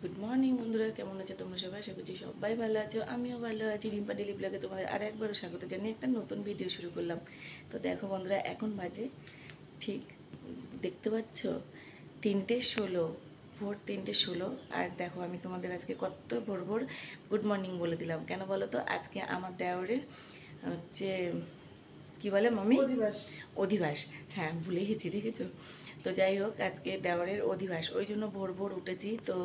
Good morning বন্ধুরা, কেমন আছো তোমরা সবাই? আশা করছি সবাই ভালো আছো, আমিও ভালো আছি। রিম্পা ডেলি ব্লগে তোমাদের আর একবারও স্বাগত জানিয়ে একটা নতুন ভিডিও শুরু করলাম। তো দেখো বন্ধুরা, এখন বাজে ঠিক দেখতে পাচ্ছ 3:16, ভোর 3:16। আর দেখো আমি তোমাদের আজকে কত ভোর ভোর গুড মর্নিং বলে দিলাম। কেন বলো তো? আজকে আমার দেওরের হচ্ছে কি বলে মামি, অধিবাস। হ্যাঁ, ভুলে গেছি, দেখেছো? তো যাই হোক, আজকে দেওয়ারের অধিবাস, ওই জন্য ভোর ভোর উঠেছি। তো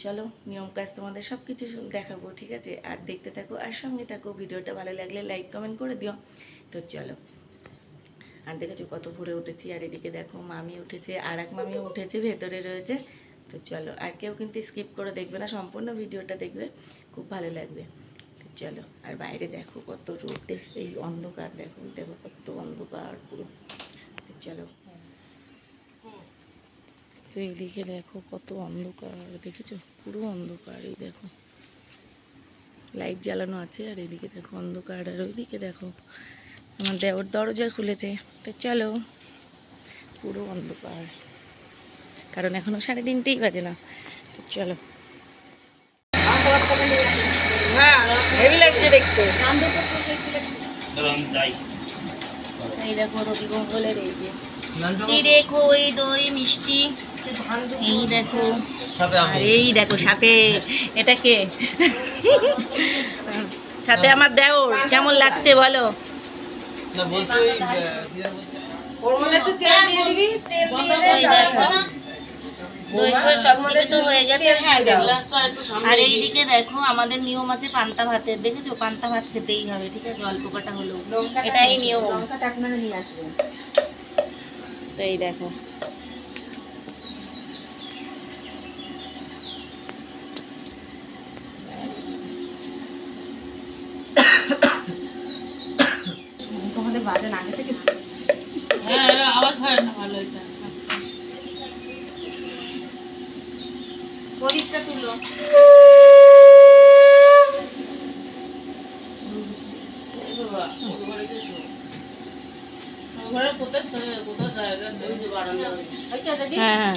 চলো নিয়ম কাজ তোমাদের সব কিছু দেখাবো, ঠিক আছে? আর দেখতে থাকো আর সঙ্গে থাকো। ভিডিওটা ভালো লাগলে লাইক কমেন্ট করে দিও। তো চলো। আর দেখেছো কত ভোরে উঠেছি। আর এদিকে দেখো মামি উঠেছে, আর এক মামিও উঠেছে, ভেতরে রয়েছে। তো চলো, আর কেউ কিন্তু স্কিপ করে দেখবে না, সম্পূর্ণ ভিডিওটা দেখবে, খুব ভালো লাগবে। তো চলো। আর বাইরে দেখো কত রোদ, এই অন্ধকার, দেখো দেখো কত অন্ধকার পুরো। তো চলো। তো এইদিকে দেখো কত অন্ধকার, দেখেছো? পুরো অন্ধকার। এই দেখো লাইট জ্বালানো আছে, আর এদিকে দেখো অন্ধকার। আর ওইদিকে দেখো আমার দেওর দরজা খুলেছে। তো চলো, পুরো অন্ধকার, কারণ এখনো 3:30 বাজে না। তো চলো। হেভি লাগছে দেখতে। এই দেখো রবিমঙ্গলের এই যে চিড়ে, খই, দই, মিষ্টি, এই দেখো। আর এই দেখো সাথে এটা কে? সাথে আমার দেওর। কেমন লাগছে বলো? না বলছি ওর মধ্যে একটু তেল দিয়ে দিবি, তেল দিয়ে দে। এই দেখো দই করে সব কিছু তো হয়ে গেছে। আর এইদিকে দেখো আমাদের নিয়ম আছে পান্তা ভাতের, দেখেছো? পান্তা ভাত খেতেই হবে, ঠিক আছে? অল্প কটা হলেও, এটাই নিয়ম। লঙ্কাটা আপনারা নিয়ে আসবেন। তো এই দেখো তোমাদের বাজার আগে থেকে আওয়াজ হয় না ভালো। এটা প্রদীপটা তুলো। হ্যাঁ হ্যাঁ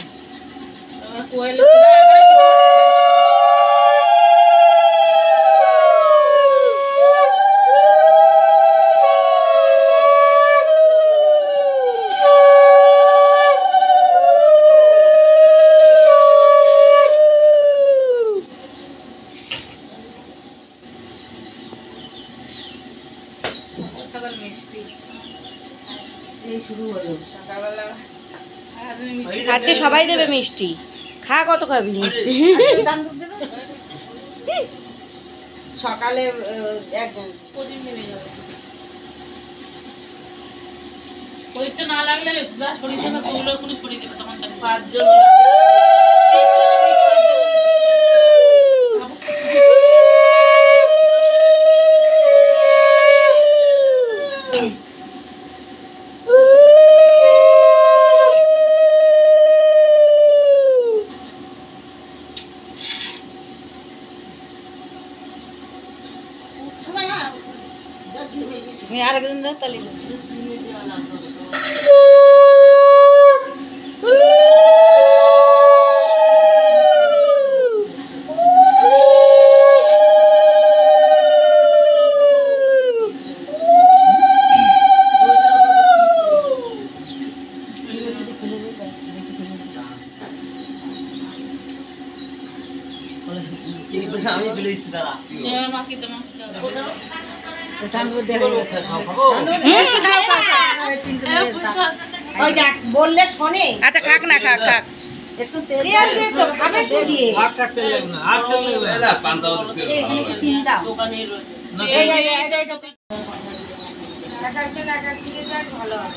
সকাল মিষ্টি এই শুরু হলো সকালবেলা। আজকে সবাই দেবে মিষ্টি। খা, কত খাবি মিষ্টি? দাম দুধ দেবে সকালে একদম প্রদীপ নেমে যাবে। পরীক্ষা না লাগলে শরীর দেবে, তোগুলো কোনো শরীর দেবে তখন 5 জন। আর একদিন দাও তাহলে আমি ফেলেছি তারা বললে শোনে। আচ্ছা খাক না, খাক খাক। একটু তেল দিয়ে তো খাবে তো দিয়ে আর কাটতে লাগবে না, আর তেল লাগবে না। চিন্তা দোকানে রয়েছে। ভালো হয়।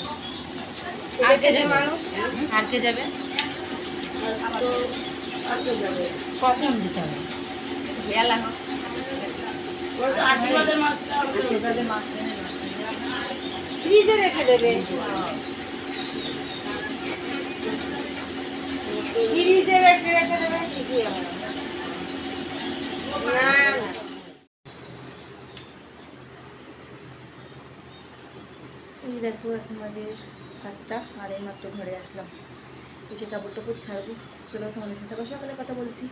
আর কে যাবে? মানুষ আর কে যাবে? কখন দিতে হবে? বেলা আশীর্বাদের মাছটা ফ্রিজে রেখে দেবে। ফ্রিজে রেখে দেবে, কিছুই হবে না। এই দেখো এখন বাজে 5টা, আর এই মাত্র ঘরে আসলাম। এসে কাপড় টাপড় ছাড়বো। চলো তোমাদের সাথে আবার সকালে কথা বলছি।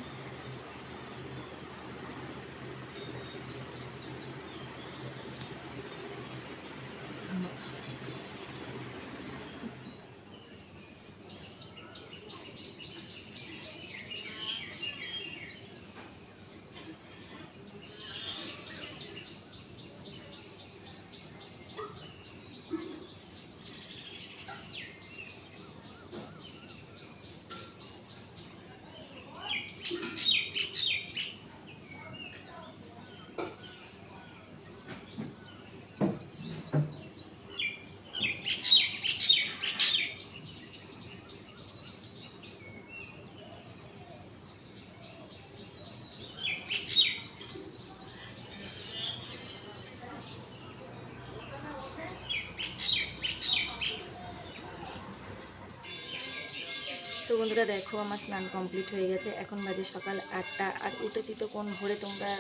বন্ধুরা দেখো আমার স্নান কমপ্লিট হয়ে গেছে, এখন বাজে সকাল 8টা। আর উঠেছি তো কোন ভোরে তোমরা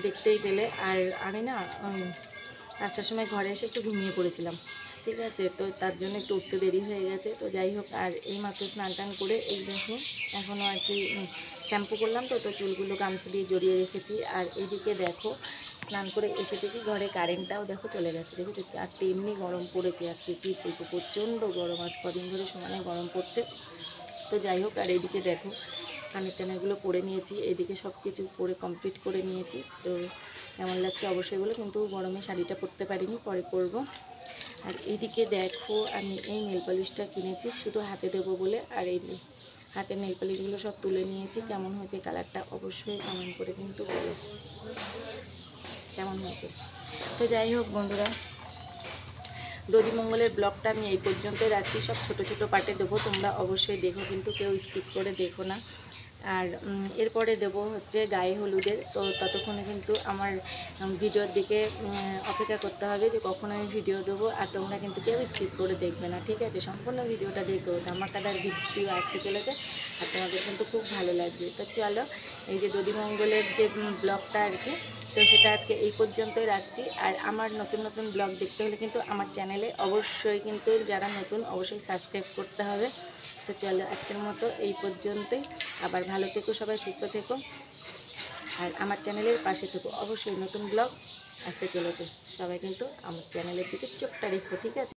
দেখতেই পেলে। আর আমি না 5টার সময় ঘরে এসে একটু ঘুমিয়ে পড়েছিলাম, ঠিক আছে, তো তার জন্য একটু উঠতে দেরি হয়ে গেছে। তো যাই হোক, আর এই মাত্র স্নান টান করে এই দেখো এখনও আর কি শ্যাম্পু করলাম, তো চুলগুলো গামছা দিয়ে জড়িয়ে রেখেছি। আর এইদিকে দেখো স্নান করে এসে দেখি ঘরে কারেন্টটাও দেখো চলে গেছে, দেখেছি। আর তেমনি গরম পড়েছে আজকে, কী বলবো, প্রচণ্ড গরম। আজ কদিন ধরে সমানে গরম পড়ছে। তো যাই হোক, আর এইদিকে দেখো কানের টানেরগুলো পরে নিয়েছি, এদিকে সব কিছু পরে কমপ্লিট করে নিয়েছি। তো কেমন লাগছে অবশ্যই বলো, কিন্তু গরমে শাড়িটা পরতে পারিনি, পরে পরবো। আর এইদিকে দেখো আমি এই নেল পলিশটা কিনেছি শুধু হাতে দেবো বলে। আর এই হাতের নেল পলিশগুলো সব তুলে নিয়েছি। কেমন হয়েছে কালারটা অবশ্যই কমেন্ট করে কিন্তু বলো কেমন হয়েছে। তো যাই হোক বন্ধুরা, দধিমঙ্গলের ব্লগটা আমি এই পর্যন্তই রাখছি। সব ছোট ছোট পার্টে দেবো, তোমরা অবশ্যই দেখো, কিন্তু কেউ স্কিপ করে দেখো না। আর এরপরে দেবো হচ্ছে গায়ে হলুদের। তো ততক্ষণে কিন্তু আমার ভিডিওর দিকে অপেক্ষা করতে হবে যে কখন আমি ভিডিও দেবো। আর তোমরা কিন্তু কেউ স্কিপ করে দেখবে না, ঠিক আছে, সম্পূর্ণ ভিডিওটা দেখো। ধামাকাদার ভিডিও আসতে চলেছে আর তোমাদের কিন্তু খুব ভালো লাগবে। তো চলো, এই যে দধিমঙ্গলের যে ব্লগটা আর কি, তো সেটা আজকে এই পর্যন্তই রাখছি। আর আমার নতুন নতুন ব্লগ দেখতে হলে কিন্তু আমার চ্যানেলে অবশ্যই কিন্তু যারা নতুন অবশ্যই সাবস্ক্রাইব করতে হবে। তো চলো আজকের মতো এই পর্যন্তই। আবার ভালো থেকো সবাই, সুস্থ থেকো, আর আমার চ্যানেলের পাশে থেকো। অবশ্যই নতুন ব্লগ আসতে চলেছে, সবাই কিন্তু আমার চ্যানেলের দিকে চোখটা রেখো, ঠিক আছে।